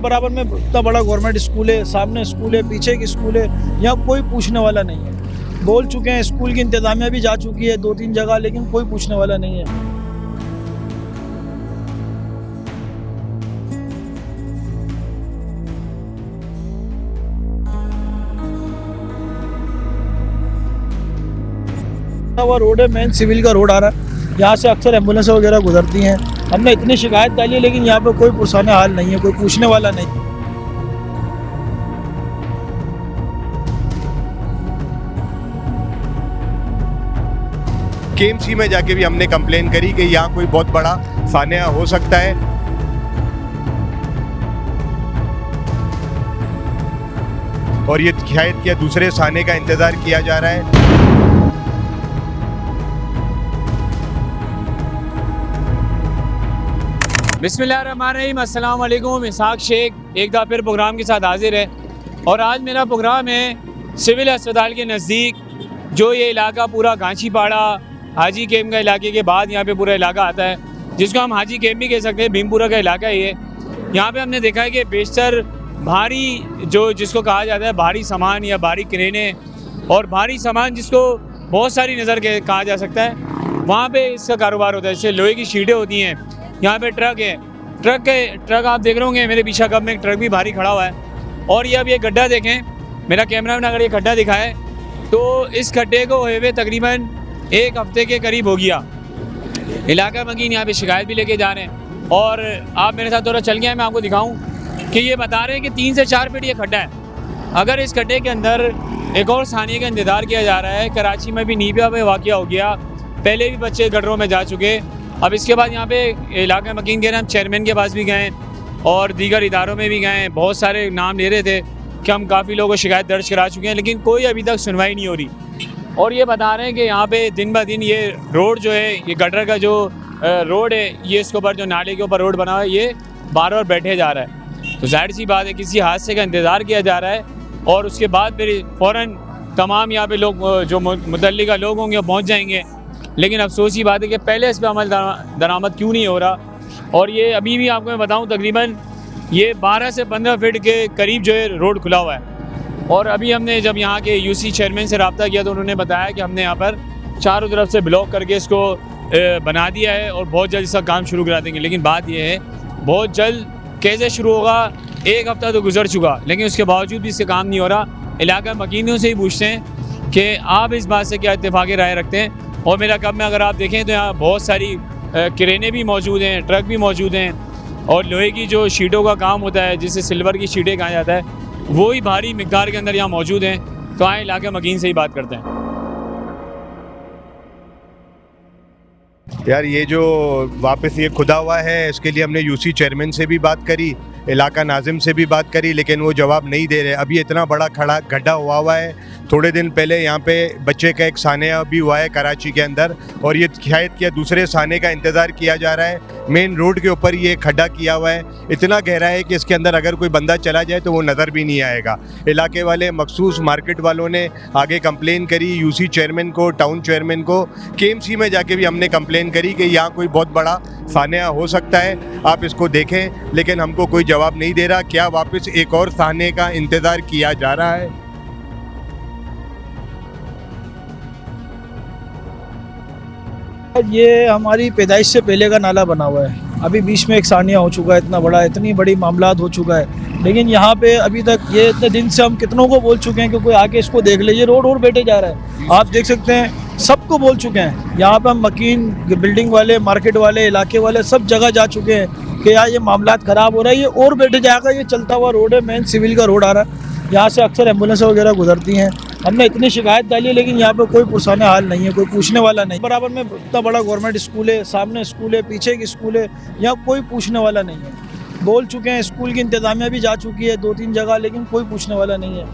बराबर में इतना बड़ा गवर्नमेंट स्कूल है, सामने स्कूल है, पीछे की स्कूल है, यहाँ कोई पूछने वाला नहीं है। बोल चुके हैं, स्कूल की इंतजामिया भी जा चुकी है 2-3 जगह, लेकिन कोई पूछने वाला नहीं है। वो रोड है, मेन सिविल का रोड आ रहा है, यहाँ से अक्सर एम्बुलेंस वगैरह गुजरती हैं। हमने इतनी शिकायत डाली है, लेकिन यहाँ पे कोई पुरसाने हाल नहीं है, कोई पूछने वाला नहीं। केएमसी में जाके भी हमने कंप्लेन करी कि यहाँ कोई बहुत बड़ा सान्या हो सकता है। और ये शायद क्या दूसरे साने का इंतजार किया जा रहा है। बिस्मिल्लाहिर्रहमानिर्रहीम, अस्सलाम वालेकुम। इसाक शेख एक दफ़ा फिर प्रोग्राम के साथ हाजिर है और आज मेरा प्रोग्राम है सिविल अस्पताल के नज़दीक, जो ये इलाका पूरा गांचीपाड़ा हाजी कैम्प का इलाके के बाद यहाँ पे पूरा इलाका आता है, जिसको हम हाजी कैम्प भी कह सकते हैं, भीमपुरा का इलाका है ये। यहाँ पे हमने देखा है कि बेशतर भारी जिसको कहा जाता है भारी सामान या भारी क्रेनें और भारी सामान जिसको बहुत सारी नज़र के कहा जा सकता है, वहाँ पे इसका कारोबार होता है। जैसे लोहे की शीटें होती हैं, यहाँ पे ट्रक है, ट्रक आप देख रहे होंगे मेरे पीछे कब में एक ट्रक भी भारी खड़ा हुआ है। और ये अब ये गड्ढा देखें, मेरा कैमरा में अगर ये गड्ढा दिखाए तो इस गड्ढे को हुए हुए तकरीबन 1 हफ्ते के करीब हो गया। इलाका मकीन यहाँ पे शिकायत भी लेके जा रहे हैं और आप मेरे साथ थोड़ा चल गया, मैं आपको दिखाऊँ कि ये बता रहे हैं कि 3 से 4 फीट ये खड्डा है। अगर इस गड्ढे के अंदर एक और सानिए का इंतज़ार किया जा रहा है, कराची में भी नीबिया में वाक़या हो गया, पहले भी बच्चे गड्ढरों में जा चुके। अब इसके बाद यहाँ पे इलाका मकीन के हम चेयरमैन के पास भी गए और दीगर इदारों में भी गए, बहुत सारे नाम ले रहे थे कि हम काफ़ी लोगों को शिकायत दर्ज करा चुके हैं, लेकिन कोई अभी तक सुनवाई नहीं हो रही। और ये बता रहे हैं कि यहाँ पे दिन ब दिन ये रोड जो है, ये गटर का जो रोड है, ये इसके ऊपर जो नाले के ऊपर रोड बना हुआ है, ये बार बार बैठे जा रहा है। तो जाहिर सी बात है किसी हादसे का इंतज़ार किया जा रहा है और उसके बाद फिर फ़ौरन तमाम यहाँ पे लोग जो मुतल्लिका लोग होंगे पहुँच जाएंगे। लेकिन अफसोस की बात है कि पहले इस पर अमल दरामद क्यों नहीं हो रहा। और ये अभी भी आपको मैं बताऊं, तकरीबन ये 12 से 15 फीट के करीब जो है रोड खुला हुआ है। और अभी हमने जब यहाँ के यूसी चेयरमैन से रब्ता किया तो उन्होंने बताया कि हमने यहाँ पर चारों तरफ से ब्लॉक करके इसको बना दिया है और बहुत जल्द इसका काम शुरू करा देंगे। लेकिन बात यह है, बहुत जल्द कैसे शुरू होगा, 1 हफ्ता तो गुजर चुका, लेकिन उसके बावजूद भी इससे काम नहीं हो रहा। इलाका मकीनों से ही पूछते हैं कि आप इस बात से क्या इत्तेफाक़ी राय रखते हैं। और मेरा कब में अगर आप देखें तो यहाँ बहुत सारी क्रेनें भी मौजूद हैं, ट्रक भी मौजूद हैं और लोहे की जो शीटों का काम होता है, जिसे सिल्वर की शीटें कहा जाता है, वो ही भारी मिकदार के अंदर यहाँ मौजूद हैं। तो आए इलाके मकीन से ही बात करते हैं। यार ये जो वापस ये खुदा हुआ है, इसके लिए हमने यूसी चेयरमैन से भी बात करी, इलाका नाजिम से भी बात करी, लेकिन वो जवाब नहीं दे रहे। अभी इतना बड़ा गड्ढा हुआ है। थोड़े दिन पहले यहाँ पे बच्चे का एक सानिया भी हुआ है कराची के अंदर, और ये शायद क्या दूसरे साने का इंतज़ार किया जा रहा है। मेन रोड के ऊपर ये खड्डा किया हुआ है, इतना गहरा है कि इसके अंदर अगर कोई बंदा चला जाए तो वो नज़र भी नहीं आएगा। इलाके वाले मखसूस मार्केट वालों ने आगे कंप्लेन करी यूसी चेयरमैन को, टाउन चेयरमैन को। केएमसी में जाके भी हमने कंप्लेन करी कि यहाँ कोई बहुत बड़ा सानिया हो सकता है, आप इसको देखें, लेकिन हमको कोई जवाब नहीं दे रहा। क्या वापस एक और साने का इंतज़ार किया जा रहा है? ये हमारी पैदाइश से पहले का नाला बना हुआ है, अभी बीच में एक सानिया हो चुका है, इतना बड़ा, इतनी बड़ी मामलात हो चुका है, लेकिन यहाँ पे अभी तक ये इतने दिन से हम कितनों को बोल चुके हैं कि कोई आके इसको देख ले। ये रोड और बैठे जा रहा है, आप देख सकते हैं, सबको बोल चुके हैं। यहाँ पे हम मकीन, बिल्डिंग वाले, मार्केट वाले, इलाके वाले सब जगह जा चुके हैं कि यार ये मामलात ख़राब हो रहा है, ये और बैठे जाएगा। ये चलता हुआ रोड है, मेन सिविल का रोड आ रहा है, यहाँ से अक्सर एम्बुलेंस वगैरह गुजरती हैं। हमने इतनी शिकायत डाली है, लेकिन यहाँ पे कोई पुरसाने हाल नहीं है, कोई पूछने वाला नहीं। बराबर में इतना बड़ा गवर्नमेंट स्कूल है, सामने स्कूल है, पीछे की स्कूल है, यहाँ कोई पूछने वाला नहीं है। बोल चुके हैं, स्कूल की इंतजामिया भी जा चुकी है 2-3 जगह, लेकिन कोई पूछने वाला नहीं है।